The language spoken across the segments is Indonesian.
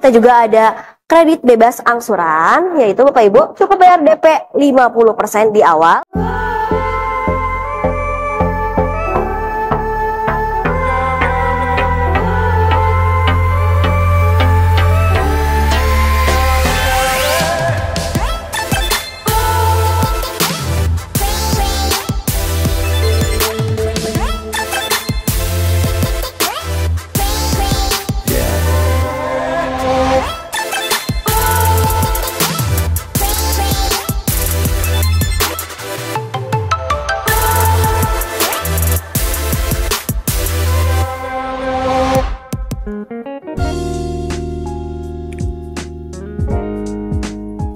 Kita juga ada kredit bebas angsuran, yaitu Bapak Ibu cukup bayar DP 50% di awal.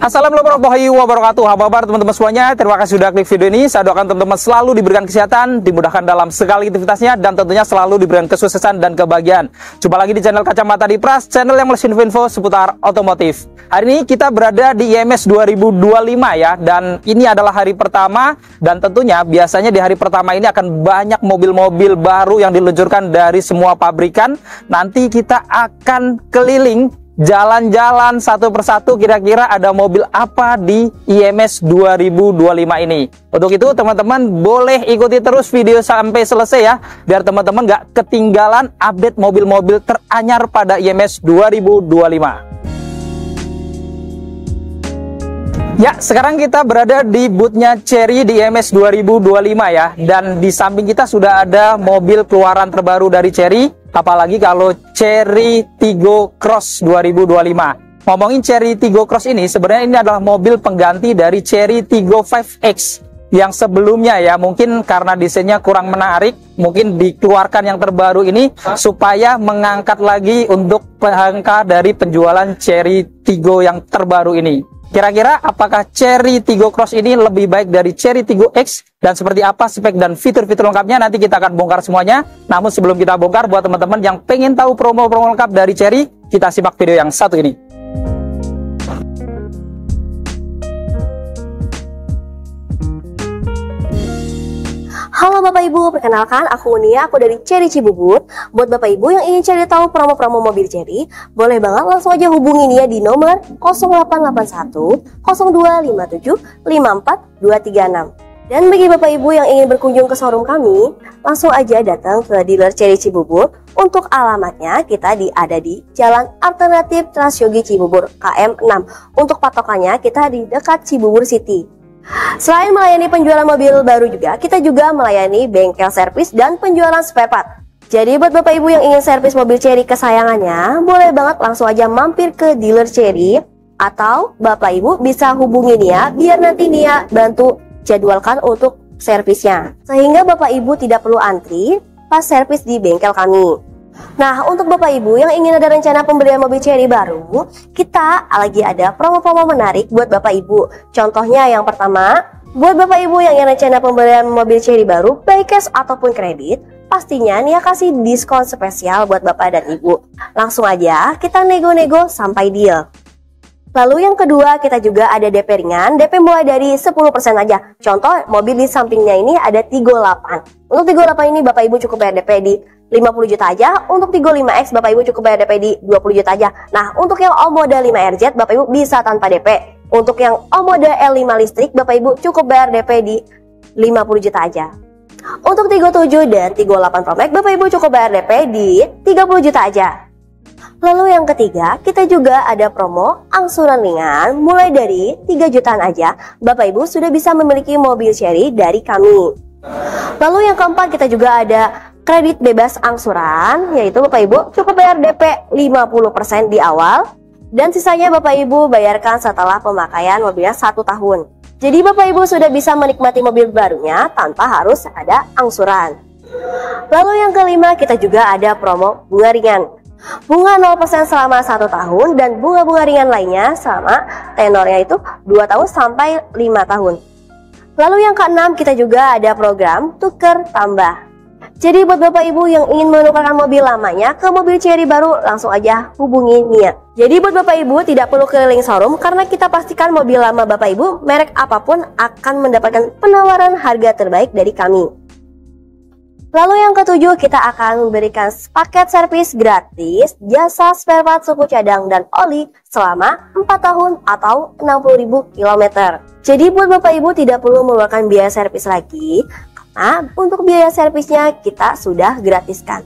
Assalamualaikum warahmatullahi wabarakatuh. Apa kabar teman-teman semuanya? Terima kasih sudah klik video ini. Saya doakan teman-teman selalu diberikan kesehatan, dimudahkan dalam segala aktivitasnya, dan tentunya selalu diberikan kesuksesan dan kebahagiaan. Jumpa lagi di channel Kacamata Dipras, channel yang melesi info seputar otomotif. Hari ini kita berada di IMS 2025 ya, dan ini adalah hari pertama, dan tentunya biasanya di hari pertama ini akan banyak mobil-mobil baru yang diluncurkan dari semua pabrikan. Nanti kita akan keliling jalan-jalan satu persatu, kira-kira ada mobil apa di IMS 2025 ini. Untuk itu teman-teman boleh ikuti terus video sampai selesai ya, biar teman-teman nggak ketinggalan update mobil-mobil teranyar pada IMS 2025. Ya, sekarang kita berada di boothnya Chery di IMS 2025 ya, dan di samping kita sudah ada mobil keluaran terbaru dari Chery. Apalagi kalau Chery Tiggo Cross 2025. Ngomongin Chery Tiggo Cross ini, sebenarnya ini adalah mobil pengganti dari Chery Tiggo 5X yang sebelumnya ya. Mungkin karena desainnya kurang menarik, mungkin dikeluarkan yang terbaru ini supaya mengangkat lagi untuk angka dari penjualan Chery Tiggo yang terbaru ini. Kira-kira apakah Chery Tiggo Cross ini lebih baik dari Chery Tiggo X, dan seperti apa spek dan fitur-fitur lengkapnya nanti kita akan bongkar semuanya. Namun sebelum kita bongkar, buat teman-teman yang pengen tahu promo-promo lengkap dari Chery, kita simak video yang satu ini. Halo Bapak Ibu, perkenalkan aku Unia, aku dari Chery Cibubur. Buat Bapak Ibu yang ingin cari tahu promo-promo mobil Chery, boleh banget langsung aja hubungi dia di nomor 0881 0257 54236. Dan bagi Bapak Ibu yang ingin berkunjung ke showroom kami, langsung aja datang ke dealer Chery Cibubur. Untuk alamatnya kita ada di Jalan Alternatif Transyogi Cibubur KM 6. Untuk patokannya kita di dekat Cibubur City. Selain melayani penjualan mobil baru juga, kita juga melayani bengkel servis dan penjualan spare part. Jadi buat Bapak Ibu yang ingin servis mobil Chery kesayangannya, boleh banget langsung aja mampir ke dealer Chery, atau Bapak Ibu bisa hubungi Nia biar nanti Nia bantu jadwalkan untuk servisnya, sehingga Bapak Ibu tidak perlu antri pas servis di bengkel kami. Nah, untuk Bapak Ibu yang ingin ada rencana pembelian mobil Chery baru, kita lagi ada promo-promo menarik buat Bapak Ibu. Contohnya yang pertama, buat Bapak Ibu yang ingin rencana pembelian mobil Chery baru, baik cash ataupun kredit, pastinya Nia kasih diskon spesial buat Bapak dan Ibu. Langsung aja kita nego-nego sampai deal. Lalu yang kedua, kita juga ada DP ringan, DP mulai dari 10% aja. Contoh, mobil di sampingnya ini ada Tiggo 8. Untuk Tiggo 8 ini Bapak Ibu cukup bayar DP di 50 juta aja. Untuk Tiggo 5X Bapak Ibu cukup bayar DP di 20 juta aja. Nah, untuk yang all model 5RZ Bapak Ibu bisa tanpa DP. Untuk yang all model L5 listrik Bapak Ibu cukup bayar DP di 50 juta aja. Untuk Tiggo 7 dan Tiggo 8 Pro Max Bapak Ibu cukup bayar DP di 30 juta aja. Lalu yang ketiga, kita juga ada promo angsuran ringan mulai dari 3 jutaan aja. Bapak Ibu sudah bisa memiliki mobil Chery dari kami. Lalu yang keempat, kita juga ada kredit bebas angsuran, yaitu Bapak Ibu cukup bayar DP 50% di awal, dan sisanya Bapak Ibu bayarkan setelah pemakaian mobilnya 1 tahun. Jadi Bapak Ibu sudah bisa menikmati mobil barunya tanpa harus ada angsuran. Lalu yang kelima, kita juga ada promo bunga ringan. Bunga 0% selama 1 tahun, dan bunga-bunga ringan lainnya selama tenornya itu 2 tahun sampai 5 tahun. Lalu yang keenam, kita juga ada program tuker tambah. Jadi buat Bapak Ibu yang ingin menukarkan mobil lamanya ke mobil Chery baru, langsung aja hubungi Nia. Jadi buat Bapak Ibu tidak perlu keliling showroom, karena kita pastikan mobil lama Bapak Ibu merek apapun akan mendapatkan penawaran harga terbaik dari kami. Lalu yang ketujuh, kita akan memberikan paket servis gratis, jasa spare part suku cadang dan oli selama 4 tahun atau 60.000 km. Jadi buat Bapak Ibu tidak perlu mengeluarkan biaya servis lagi, karena untuk biaya servisnya kita sudah gratiskan.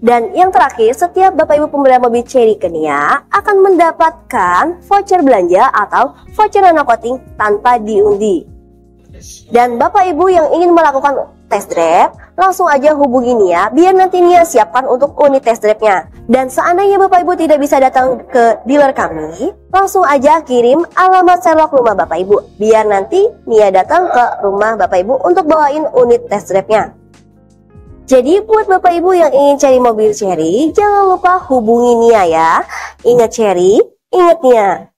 Dan yang terakhir, setiap Bapak Ibu pembelian mobil Chery Kenia akan mendapatkan voucher belanja atau voucher nano coating tanpa diundi. Dan Bapak Ibu yang ingin melakukan test drive, langsung aja hubungi Nia biar nanti Nia siapkan untuk unit test drive-nya. Dan seandainya Bapak Ibu tidak bisa datang ke dealer kami, langsung aja kirim alamat Sherlock rumah Bapak Ibu biar nanti Nia datang ke rumah Bapak Ibu untuk bawain unit test drive-nya. Jadi buat Bapak Ibu yang ingin cari mobil Chery, jangan lupa hubungi Nia ya. Ingat Chery, ingat Nia.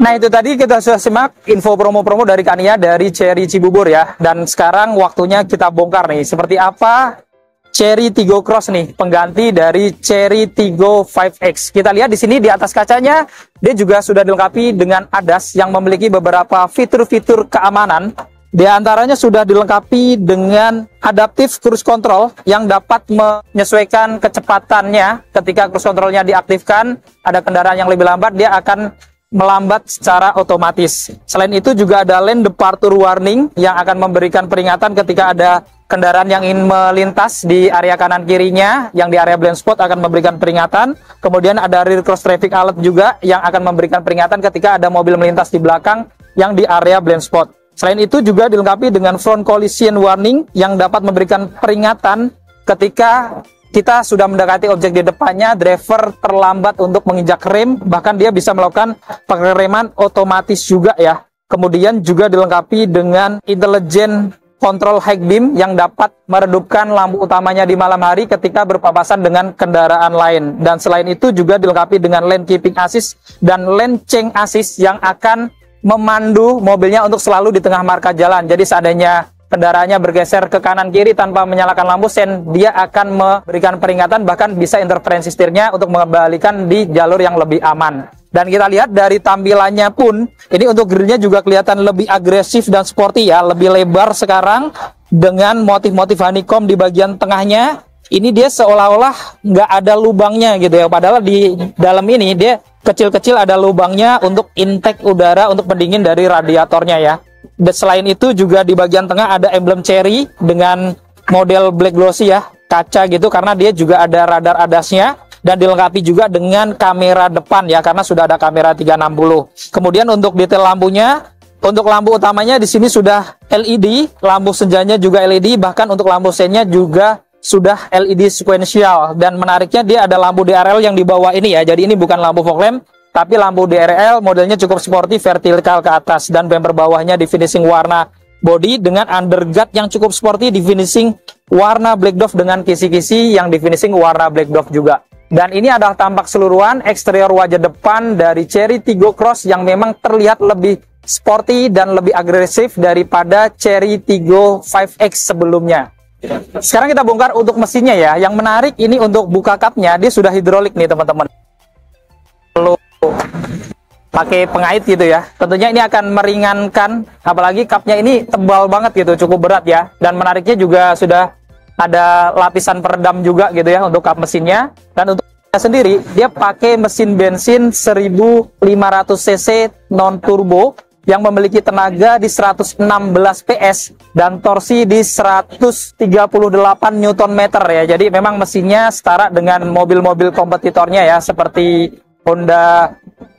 Nah itu tadi kita sudah simak info promo-promo dari Kania dari Chery Cibubur ya. Dan sekarang waktunya kita bongkar nih seperti apa Chery Tiggo Cross nih, pengganti dari Chery Tiggo 5X. Kita lihat di sini di atas kacanya, dia juga sudah dilengkapi dengan ADAS yang memiliki beberapa fitur-fitur keamanan. Di antaranya sudah dilengkapi dengan adaptive cruise control yang dapat menyesuaikan kecepatannya ketika cruise controlnya diaktifkan. Ada kendaraan yang lebih lambat, dia akan melambat secara otomatis. Selain itu juga ada lane departure warning yang akan memberikan peringatan ketika ada kendaraan yang ingin melintas di area kanan kirinya, yang di area blind spot akan memberikan peringatan. Kemudian ada rear cross traffic alert juga yang akan memberikan peringatan ketika ada mobil melintas di belakang yang di area blind spot. Selain itu juga dilengkapi dengan front collision warning yang dapat memberikan peringatan ketika kita sudah mendekati objek di depannya, driver terlambat untuk menginjak rem, bahkan dia bisa melakukan pengereman otomatis juga ya. Kemudian juga dilengkapi dengan intelligent control high beam yang dapat meredupkan lampu utamanya di malam hari ketika berpapasan dengan kendaraan lain. Dan selain itu juga dilengkapi dengan lane keeping assist dan lane change assist yang akan memandu mobilnya untuk selalu di tengah marka jalan. Jadi seandainya kendaraannya bergeser ke kanan kiri tanpa menyalakan lampu sen, dia akan memberikan peringatan, bahkan bisa interferensi setirnya untuk mengembalikan di jalur yang lebih aman. Dan kita lihat dari tampilannya pun, ini untuk grillnya juga kelihatan lebih agresif dan sporty ya, lebih lebar sekarang dengan motif-motif honeycomb di bagian tengahnya. Ini dia seolah-olah nggak ada lubangnya gitu ya, padahal di dalam ini dia kecil-kecil ada lubangnya untuk intake udara untuk pendingin dari radiatornya ya. Dan selain itu juga di bagian tengah ada emblem Chery dengan model black glossy ya, kaca gitu, karena dia juga ada radar ADAS-nya. Dan dilengkapi juga dengan kamera depan ya, karena sudah ada kamera 360. Kemudian untuk detail lampunya, untuk lampu utamanya di sini sudah LED, lampu senjanya juga LED, bahkan untuk lampu sennya juga sudah LED sequential. Dan menariknya dia ada lampu DRL yang di bawah ini ya, jadi ini bukan lampu fog lamp, tapi lampu DRL modelnya cukup sporty, vertikal ke atas, dan bumper bawahnya di finishing warna body dengan underguard yang cukup sporty di finishing warna black dove dengan kisi-kisi yang di finishing warna black dove juga. Dan ini adalah tampak keseluruhan eksterior wajah depan dari Chery Tiggo Cross yang memang terlihat lebih sporty dan lebih agresif daripada Chery Tiggo 5X sebelumnya. Sekarang kita bongkar untuk mesinnya ya. Yang menarik ini untuk buka cupnya, dia sudah hidrolik nih teman-teman. Perlu pakai pengait gitu ya. Tentunya ini akan meringankan, apalagi cupnya ini tebal banget gitu, cukup berat ya. Dan menariknya juga sudah ada lapisan peredam juga gitu ya untuk kap mesinnya. Dan untuk sendiri dia pakai mesin bensin 1500 cc non turbo yang memiliki tenaga di 116 PS dan torsi di 138 Nm ya. Jadi memang mesinnya setara dengan mobil-mobil kompetitornya ya, seperti Honda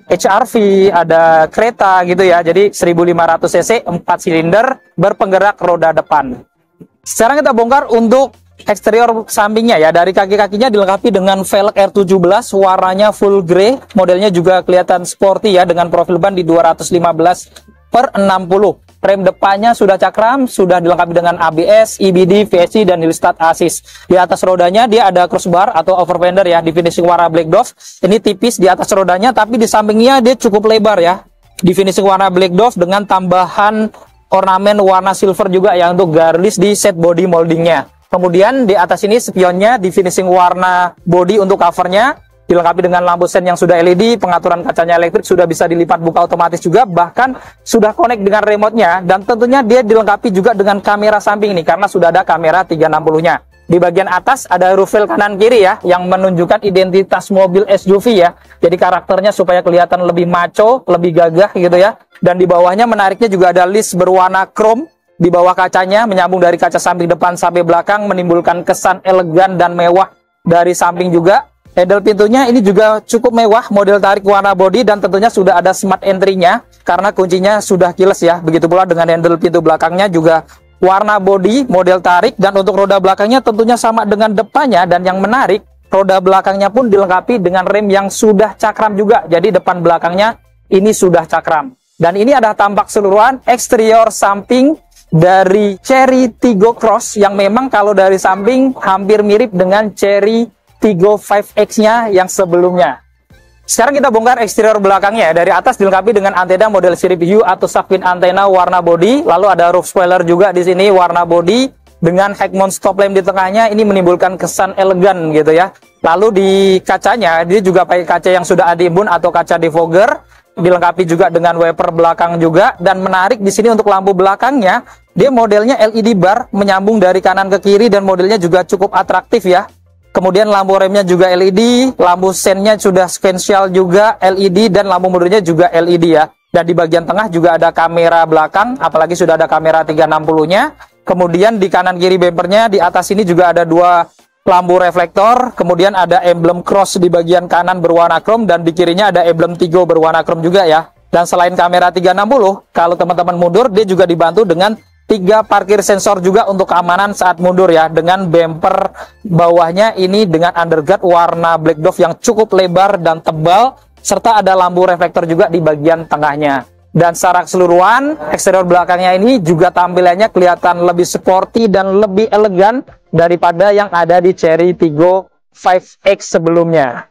HR-V, ada kereta gitu ya. Jadi 1500 cc 4 silinder berpenggerak roda depan. Sekarang kita bongkar untuk eksterior sampingnya ya. Dari kaki-kakinya dilengkapi dengan velg R17 warnanya full grey, modelnya juga kelihatan sporty ya, dengan profil ban di 215/60. Rem depannya sudah cakram, sudah dilengkapi dengan ABS, EBD, VSC, dan Hill Start Assist. Di atas rodanya dia ada crossbar atau overfender ya, di finishing warna black dove. Ini tipis di atas rodanya, tapi di sampingnya dia cukup lebar ya, di finishing warna black dove dengan tambahan ornamen warna silver juga ya untuk garnish di set body moldingnya. Kemudian di atas ini spionnya di finishing warna body untuk covernya, dilengkapi dengan lampu sen yang sudah LED, pengaturan kacanya elektrik sudah bisa dilipat buka otomatis juga, bahkan sudah connect dengan remote-nya, dan tentunya dia dilengkapi juga dengan kamera samping nih, karena sudah ada kamera 360-nya. Di bagian atas ada roof rail kanan kiri ya, yang menunjukkan identitas mobil SUV ya. Jadi karakternya supaya kelihatan lebih maco, lebih gagah gitu ya. Dan di bawahnya menariknya juga ada list berwarna chrome di bawah kacanya, menyambung dari kaca samping depan sampai belakang, menimbulkan kesan elegan dan mewah dari samping juga. Handle pintunya ini juga cukup mewah, model tarik warna body, dan tentunya sudah ada smart entry-nya karena kuncinya sudah keyless ya. Begitu pula dengan handle pintu belakangnya juga warna body, model tarik, dan untuk roda belakangnya tentunya sama dengan depannya. Dan yang menarik, roda belakangnya pun dilengkapi dengan rem yang sudah cakram juga. Jadi depan belakangnya ini sudah cakram. Dan ini ada tampak keseluruhan eksterior samping dari Chery Tiggo Cross yang memang kalau dari samping hampir mirip dengan Chery Tiggo 5X-nya yang sebelumnya. Sekarang kita bongkar eksterior belakangnya. Dari atas dilengkapi dengan antena model sirip U atau shark fin antena warna body. Lalu ada roof spoiler juga di sini warna body dengan head mount stop lamp di tengahnya. Ini menimbulkan kesan elegan gitu ya. Lalu di kacanya dia juga pakai kaca yang sudah adimbun atau kaca defogger. Dilengkapi juga dengan wiper belakang juga, dan menarik di sini untuk lampu belakangnya, dia modelnya LED bar menyambung dari kanan ke kiri, dan modelnya juga cukup atraktif ya. Kemudian lampu remnya juga LED, lampu sennya sudah sequential juga LED, dan lampu mundurnya juga LED ya. Dan di bagian tengah juga ada kamera belakang, apalagi sudah ada kamera 360-nya. Kemudian di kanan kiri bumpernya, di atas ini juga ada dua lampu reflektor, kemudian ada emblem cross di bagian kanan berwarna chrome, dan di kirinya ada emblem Tiggo berwarna chrome juga ya. Dan selain kamera 360, kalau teman-teman mundur, dia juga dibantu dengan 3 parkir sensor juga untuk keamanan saat mundur ya, dengan bumper bawahnya ini dengan underguard warna black dove yang cukup lebar dan tebal, serta ada lampu reflektor juga di bagian tengahnya. Dan secara keseluruhan, eksterior belakangnya ini juga tampilannya kelihatan lebih sporty dan lebih elegan daripada yang ada di Chery Tiggo 5X sebelumnya.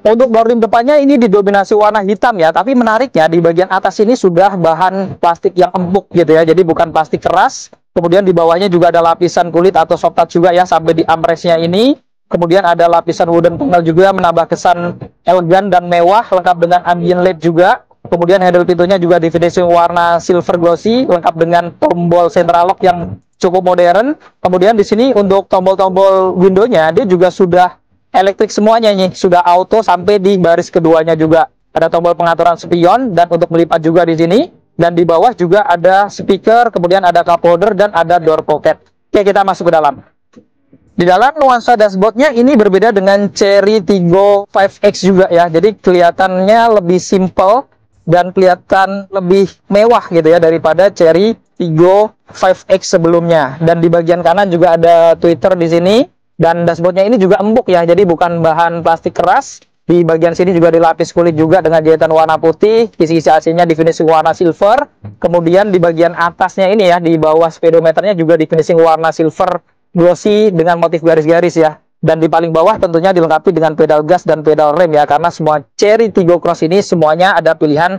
Untuk boarding depannya ini didominasi warna hitam ya, tapi menariknya di bagian atas ini sudah bahan plastik yang empuk gitu ya, jadi bukan plastik keras. Kemudian di bawahnya juga ada lapisan kulit atau soft touch juga ya, sampai di armrestnya ini. Kemudian ada lapisan wooden panel juga menambah kesan elegan dan mewah, lengkap dengan ambient LED juga. Kemudian handle pintunya juga di finishing warna silver glossy, lengkap dengan tombol central lock yang cukup modern. Kemudian di sini untuk tombol-tombol windownya dia juga sudah elektrik semuanya nih, sudah auto sampai di baris keduanya juga. Ada tombol pengaturan spion dan untuk melipat juga di sini. Dan di bawah juga ada speaker, kemudian ada cup holder dan ada door pocket. Oke, kita masuk ke dalam. Di dalam nuansa dashboardnya ini berbeda dengan Chery Tiggo 5X juga ya. Jadi kelihatannya lebih simple dan kelihatan lebih mewah gitu ya daripada Chery Tiggo 5X sebelumnya. Dan di bagian kanan juga ada tweeter di sini. Dan dashboardnya ini juga empuk ya, jadi bukan bahan plastik keras. Di bagian sini juga dilapis kulit juga dengan jahitan warna putih. Kisi-kisi AC-nya di finishing warna silver. Kemudian di bagian atasnya ini ya, di bawah speedometernya juga di finishing warna silver glossy dengan motif garis-garis ya. Dan di paling bawah tentunya dilengkapi dengan pedal gas dan pedal rem ya, karena semua Chery Tiggo Cross ini semuanya ada pilihan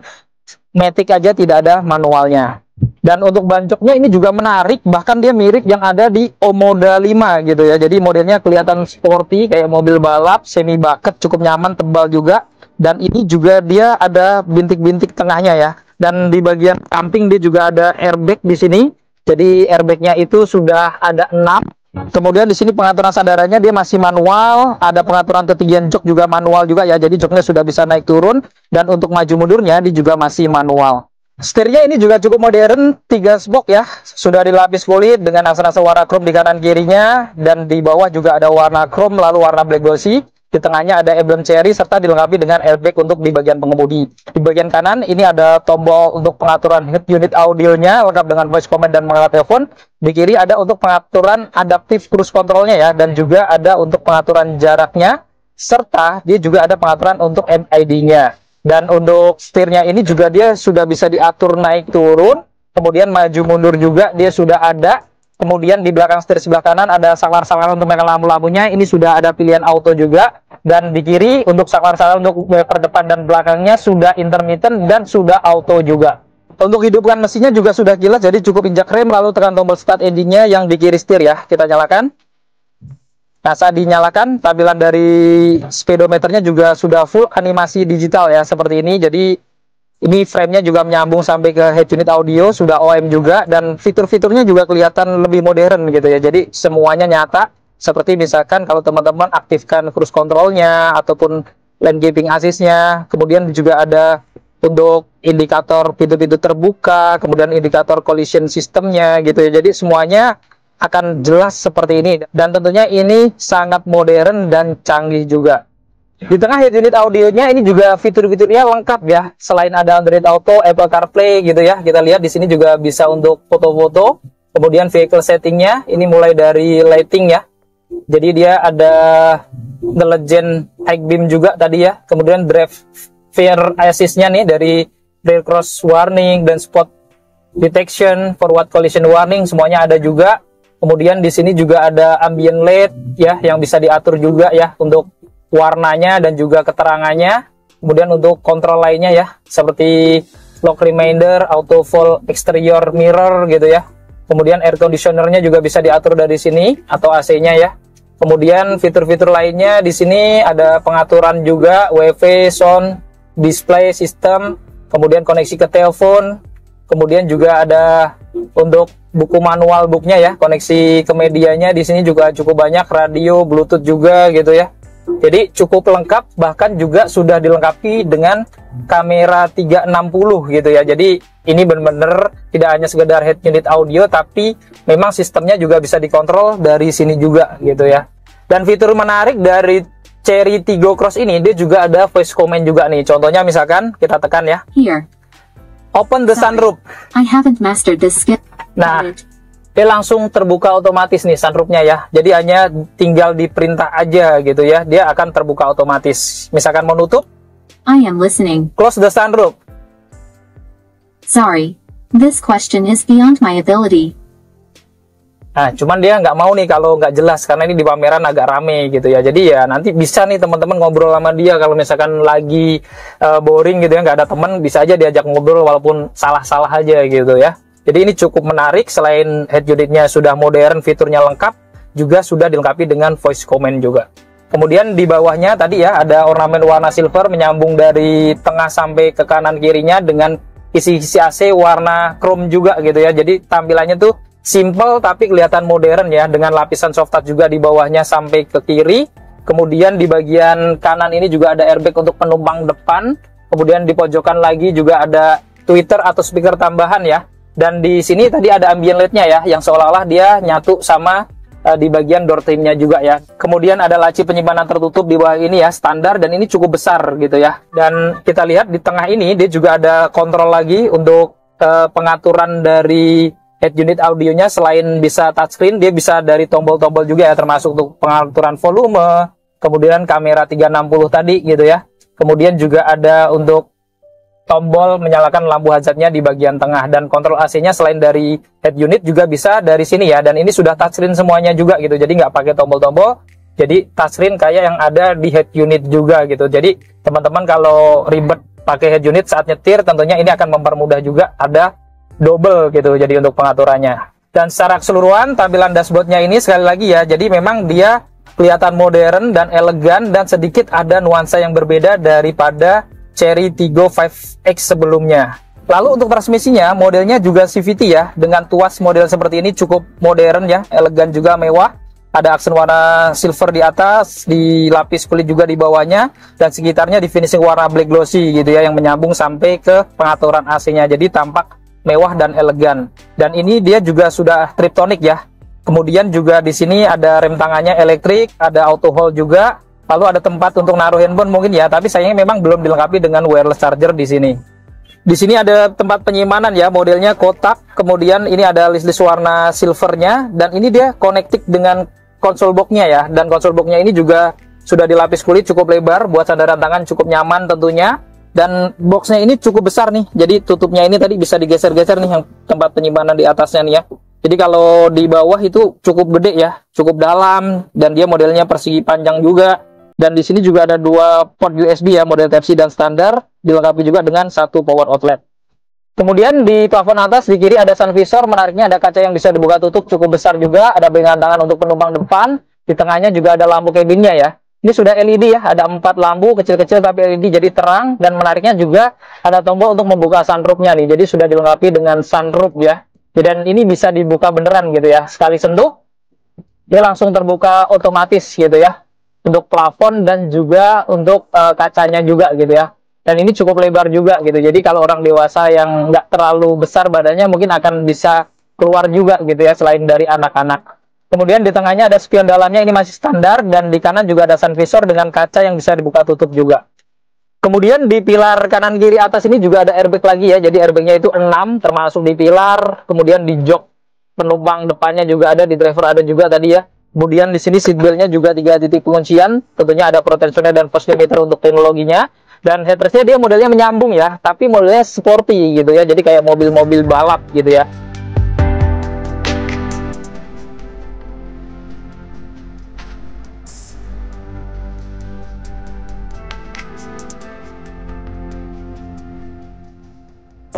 matic aja, tidak ada manualnya. Dan untuk ban joknya ini juga menarik, bahkan dia mirip yang ada di Omoda 5 gitu ya. Jadi modelnya kelihatan sporty kayak mobil balap, semi bucket, cukup nyaman, tebal juga. Dan ini juga dia ada bintik-bintik tengahnya ya. Dan di bagian samping dia juga ada airbag di sini. Jadi airbagnya itu sudah ada 6. Kemudian di sini pengaturan sandarannya dia masih manual, ada pengaturan ketinggian jok juga manual juga ya. Jadi joknya sudah bisa naik turun, dan untuk maju mundurnya dia juga masih manual. Setirnya ini juga cukup modern, 3 spoke ya, sudah dilapis kulit dengan aksara warna chrome di kanan kirinya, dan di bawah juga ada warna chrome lalu warna black glossy. Di tengahnya ada emblem Chery serta dilengkapi dengan airbag untuk di bagian pengemudi. Di bagian kanan ini ada tombol untuk pengaturan head unit audionya lengkap dengan voice command dan mengangkat telepon. Di kiri ada untuk pengaturan adaptive cruise controlnya ya, dan juga ada untuk pengaturan jaraknya, serta dia juga ada pengaturan untuk MID-nya. Dan untuk setirnya ini juga dia sudah bisa diatur naik turun, Kemudian maju mundur juga dia sudah ada. Kemudian di belakang setir sebelah kanan ada saklar-saklar untuk menyalakan lampu-lampunya. Ini sudah ada pilihan auto juga. Dan di kiri untuk saklar-saklar untuk wiper depan dan belakangnya sudah intermittent dan sudah auto juga. Untuk hidupkan mesinnya juga sudah kilat, jadi cukup injak rem lalu tekan tombol start engine-nya yang di kiri setir ya. Kita nyalakan. Nah, saat dinyalakan tampilan dari speedometernya juga sudah full animasi digital ya seperti ini. Jadi ini frame-nya juga menyambung sampai ke head unit audio, sudah OM juga, dan fitur-fiturnya juga kelihatan lebih modern gitu ya. Jadi semuanya nyata, seperti misalkan kalau teman-teman aktifkan cruise control-nya ataupun lane keeping assist-nya. Kemudian juga ada untuk indikator pintu-pintu terbuka, kemudian indikator collision system-nya gitu ya. Jadi semuanya akan jelas seperti ini, dan tentunya ini sangat modern dan canggih juga. Di tengah head unit audionya ini juga fitur-fiturnya lengkap ya. Selain ada Android Auto, Apple CarPlay gitu ya. Kita lihat di sini juga bisa untuk foto-foto. Kemudian vehicle settingnya ini mulai dari lighting ya. Jadi dia ada The Legend High Beam juga tadi ya. Kemudian driver assist-nya nih dari rear cross warning dan spot detection, forward collision warning semuanya ada juga. Kemudian di sini juga ada ambient light ya yang bisa diatur juga ya untuk warnanya dan juga keterangannya. Kemudian untuk kontrol lainnya ya seperti lock reminder, auto fall exterior mirror gitu ya. Kemudian air conditionernya juga bisa diatur dari sini atau AC-nya ya. Kemudian fitur-fitur lainnya di sini ada pengaturan juga WiFi, sound, display system, kemudian koneksi ke telepon. Kemudian juga ada untuk buku manual booknya ya, koneksi ke medianya di sini juga cukup banyak, radio, Bluetooth juga gitu ya. Jadi cukup lengkap, bahkan juga sudah dilengkapi dengan kamera 360 gitu ya. Jadi ini benar-benar tidak hanya sekedar head unit audio, tapi memang sistemnya juga bisa dikontrol dari sini juga gitu ya. Dan fitur menarik dari Chery Tiggo Cross ini, dia juga ada voice command juga nih. Contohnya misalkan kita tekan ya. Here. Open the sunroof. I haven't mastered this skill. Nah, dia langsung terbuka otomatis nih sunroofnya ya. Jadi hanya tinggal diperintah aja gitu ya. Dia akan terbuka otomatis. Misalkan mau nutup, I am listening. close the sunroof. Sorry. This question is beyond my ability. Nah, cuman dia nggak mau nih kalau nggak jelas, karena ini di pameran agak rame gitu ya. Jadi ya nanti bisa nih teman-teman ngobrol sama dia kalau misalkan lagi boring gitu ya, nggak ada teman, bisa aja diajak ngobrol walaupun salah-salah aja gitu ya. Jadi ini cukup menarik, selain head unitnya sudah modern, fiturnya lengkap, juga sudah dilengkapi dengan voice command juga. Kemudian di bawahnya tadi ya ada ornamen warna silver menyambung dari tengah sampai ke kanan kirinya dengan isi-isi AC warna chrome juga gitu ya. Jadi tampilannya tuh simple tapi kelihatan modern ya, dengan lapisan soft touch juga di bawahnya sampai ke kiri. Kemudian di bagian kanan ini juga ada airbag untuk penumpang depan. Kemudian di pojokan lagi juga ada tweeter atau speaker tambahan ya. Dan di sini tadi ada ambient light-nya ya, yang seolah-olah dia nyatu sama di bagian door trim-nya juga ya. Kemudian ada laci penyimpanan tertutup di bawah ini ya, standar, dan ini cukup besar gitu ya. Dan kita lihat di tengah ini dia juga ada kontrol lagi untuk pengaturan dari head unit audionya. Selain bisa touchscreen, dia bisa dari tombol-tombol juga ya, termasuk untuk pengaturan volume, kemudian kamera 360 tadi gitu ya. Kemudian juga ada untuk tombol menyalakan lampu hazardnya di bagian tengah, dan kontrol AC-nya selain dari head unit juga bisa dari sini ya. Dan ini sudah touchscreen semuanya juga gitu, jadi nggak pakai tombol-tombol, jadi touchscreen kayak yang ada di head unit juga gitu. Jadi teman-teman kalau ribet pakai head unit saat nyetir, tentunya ini akan mempermudah juga, ada double gitu jadi untuk pengaturannya. Dan secara keseluruhan tampilan dashboardnya ini sekali lagi ya, jadi memang dia kelihatan modern dan elegan, dan sedikit ada nuansa yang berbeda daripada Chery Tiggo 5X sebelumnya. Lalu untuk transmisinya, modelnya juga CVT ya, dengan tuas model seperti ini cukup modern ya, elegan juga mewah. Ada aksen warna silver di atas, di lapis kulit juga di bawahnya, dan sekitarnya di finishing warna black glossy gitu ya, yang menyambung sampai ke pengaturan AC-nya. Jadi tampak mewah dan elegan. Dan ini dia juga sudah Triptonic ya. Kemudian juga di sini ada rem tangannya elektrik, ada auto hold juga. Lalu ada tempat untuk naruh handphone mungkin ya, tapi sayangnya memang belum dilengkapi dengan wireless charger di sini. Di sini ada tempat penyimpanan ya, modelnya kotak. Kemudian ini ada list-list warna silvernya, dan ini dia connected dengan konsol box-nya ya. Dan konsol box-nya ini juga sudah dilapis kulit cukup lebar, buat sandaran tangan cukup nyaman tentunya. Dan boxnya ini cukup besar nih, jadi tutupnya ini tadi bisa digeser-geser nih yang tempat penyimpanan di atasnya nih ya. Jadi kalau di bawah itu cukup gede ya, cukup dalam, dan dia modelnya persegi panjang juga. Dan di sini juga ada 2 port USB ya, model Type-C dan standar, dilengkapi juga dengan 1 power outlet. Kemudian di plafon atas di kiri ada sun visor, menariknya ada kaca yang bisa dibuka tutup cukup besar juga, ada pegangan tangan untuk penumpang depan, di tengahnya juga ada lampu cabinnya ya. Ini sudah LED ya, ada 4 lampu kecil-kecil tapi LED jadi terang, dan menariknya juga ada tombol untuk membuka sunroofnya nih, jadi sudah dilengkapi dengan sunroof ya. Dan ini bisa dibuka beneran gitu ya, sekali sentuh dia langsung terbuka otomatis gitu ya, untuk plafon dan juga untuk kacanya juga gitu ya. Dan ini cukup lebar juga gitu, jadi kalau orang dewasa yang nggak terlalu besar badannya mungkin akan bisa keluar juga gitu ya, selain dari anak-anak. Kemudian di tengahnya ada spion dalamnya, ini masih standar, dan di kanan juga ada sun visor dengan kaca yang bisa dibuka tutup juga. Kemudian di pilar kanan kiri atas ini juga ada airbag lagi ya, jadi airbagnya itu 6 termasuk di pilar, kemudian di jok penumpang depannya juga ada, di driver ada juga tadi ya. Kemudian di sini seatbeltnya juga 3 titik penguncian, tentunya ada pro tensioner dan force limiter untuk teknologinya. Dan headrestnya dia modelnya menyambung ya, tapi modelnya sporty gitu ya, jadi kayak mobil-mobil balap gitu ya.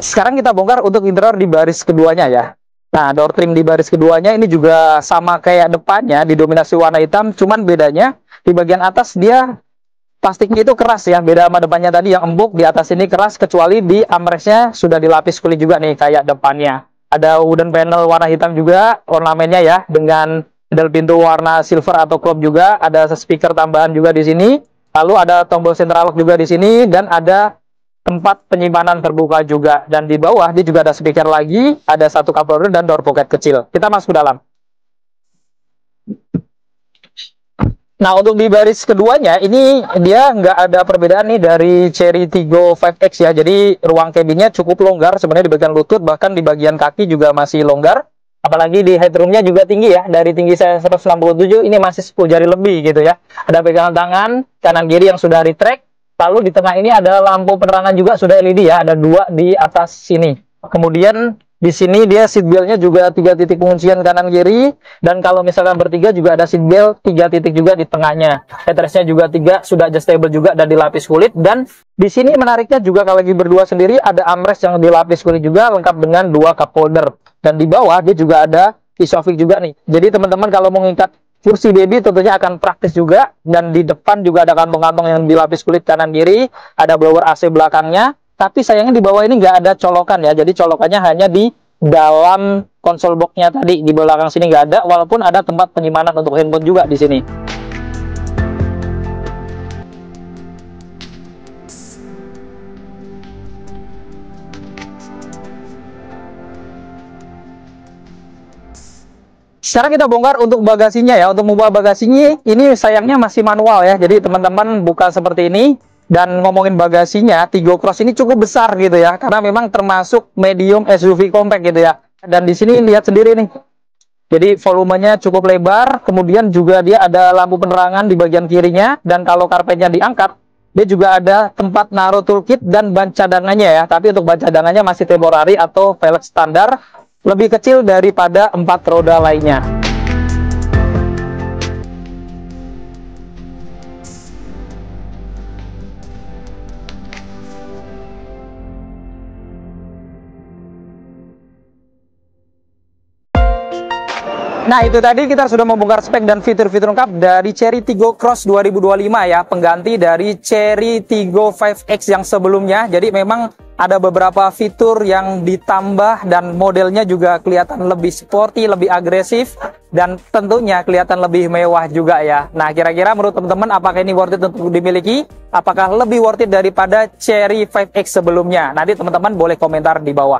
Sekarang kita bongkar untuk interior di baris keduanya ya. Nah, door trim di baris keduanya ini juga sama kayak depannya, didominasi warna hitam, cuman bedanya di bagian atas dia plastiknya itu keras ya, beda sama depannya tadi yang empuk, di atas ini keras, kecuali di armrestnya sudah dilapis kulit juga nih kayak depannya. Ada wooden panel warna hitam juga ornamennya ya, dengan pedal pintu warna silver atau chrome juga, ada speaker tambahan juga di sini. Lalu ada tombol central lock juga di sini, dan ada tempat penyimpanan terbuka juga. Dan di bawah dia juga ada speaker lagi, ada 1 cup holder dan door pocket kecil. Kita masuk ke dalam. Nah, untuk di baris keduanya ini dia nggak ada perbedaan nih dari Chery Tiggo 5X ya. Jadi ruang cabinnya cukup longgar sebenarnya di bagian lutut, bahkan di bagian kaki juga masih longgar. Apalagi di headroomnya juga tinggi ya. Dari tinggi saya 197 ini masih 10 jari lebih gitu ya. Ada pegangan tangan kanan kiri yang sudah retract. Lalu di tengah ini ada lampu penerangan juga sudah LED ya, ada 2 di atas sini. Kemudian di sini dia seatbeltnya juga 3 titik penguncian kanan kiri, dan kalau misalkan bertiga juga ada seatbelt 3 titik juga di tengahnya. Headrestnya juga 3, sudah adjustable juga dan dilapis kulit. Dan di sini menariknya juga kalau lagi berdua sendiri ada armrest yang dilapis kulit juga, lengkap dengan 2 cup holder. Dan di bawah dia juga ada isofix juga nih. Jadi teman-teman kalau mau ngikat kursi baby tentunya akan praktis juga. Dan di depan juga ada kantong-kantong yang dilapis kulit kanan kiri, ada blower AC belakangnya. Tapi sayangnya di bawah ini nggak ada colokan ya, jadi colokannya hanya di dalam konsol boxnya tadi, di belakang sini nggak ada, walaupun ada tempat penyimpanan untuk handphone juga di sini. Sekarang kita bongkar untuk bagasinya ya. Untuk membuka bagasinya ini sayangnya masih manual ya. Jadi teman-teman buka seperti ini. Dan ngomongin bagasinya, Tiggo Cross ini cukup besar gitu ya. Karena memang termasuk medium SUV compact gitu ya. Dan di sini lihat sendiri nih. Jadi volumenya cukup lebar. Kemudian juga dia ada lampu penerangan di bagian kirinya. Dan kalau karpetnya diangkat, dia juga ada tempat naruh toolkit dan ban cadangannya ya. Tapi untuk ban cadangannya masih temporary atau velg standar. Lebih kecil daripada 4 roda lainnya. Nah, itu tadi kita sudah membongkar spek dan fitur-fitur lengkap dari Chery Tiggo Cross 2025 ya, pengganti dari Chery Tiggo 5X yang sebelumnya. Jadi memang ada beberapa fitur yang ditambah dan modelnya juga kelihatan lebih sporty, lebih agresif, dan tentunya kelihatan lebih mewah juga ya. Nah, kira-kira menurut teman-teman apakah ini worth it untuk dimiliki? Apakah lebih worth it daripada Chery 5X sebelumnya? Nanti teman-teman boleh komentar di bawah.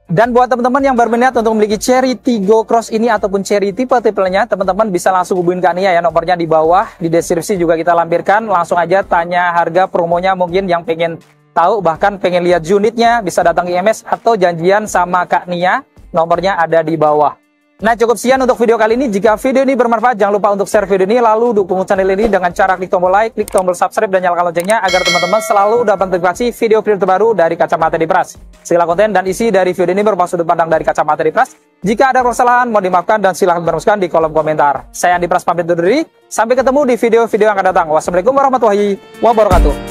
Dan buat teman-teman yang berminat untuk memiliki Chery Tiggo Cross ini ataupun Chery tipe-tipenya, teman-teman bisa langsung hubungin ke Ania ya, nomornya di bawah, di deskripsi juga kita lampirkan. Langsung aja tanya harga promonya, mungkin yang pengen tahu, bahkan pengen lihat unitnya, bisa datang ke IMS atau janjian sama Kak Nia, nomornya ada di bawah. Nah, cukup sekian untuk video kali ini. Jika video ini bermanfaat, jangan lupa untuk share video ini, lalu dukung channel ini dengan cara klik tombol like, klik tombol subscribe, dan nyalakan loncengnya agar teman-teman selalu dapat notifikasi video-video terbaru dari Kacamata Dipras. Segala konten dan isi dari video ini merupakan sudut pandang dari Kacamata Dipras. Jika ada kesalahan, mohon dimaafkan dan silahkan meneruskan di kolom komentar. Saya Andi Pras pamit undur diri. Sampai ketemu di video-video yang akan datang. Wassalamualaikum warahmatullahi wabarakatuh.